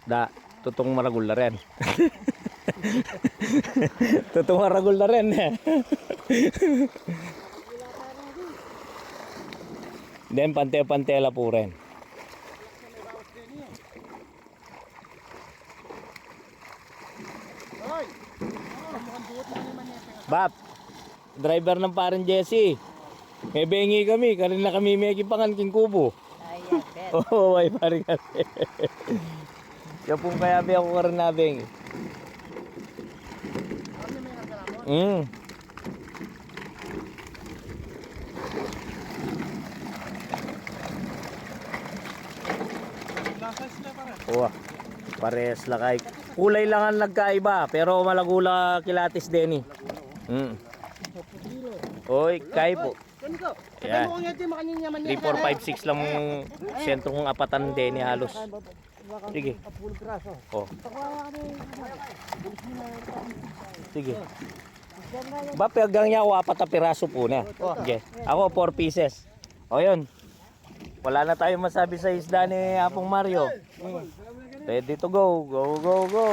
Da, tutong maragul na rin. Tutong maragul na rin. Then pante-pantela po rin. Bap, driver ng parang Jesse. May bengi kami, kanina kami may kipangan king kubo. Ayan, bet. Oo, ay pare kasi. Kaya pong kaya ako karon na bengi. Oh, pares la kay. Kulay lang ang nagkaiba, pero malagula kilatis din eh. Oy, kay po. Yan. 3, 4, 5, 6 lang sentro kong apatan din eh, halos. Sige. Oh. Sige. Ba, pegang niya ako 4 na piraso po na. Okay. Ako 4 pieces. O yun. Wala na tayong masabi sa isda ni Apong Mario. Ready to go. Go, go, go.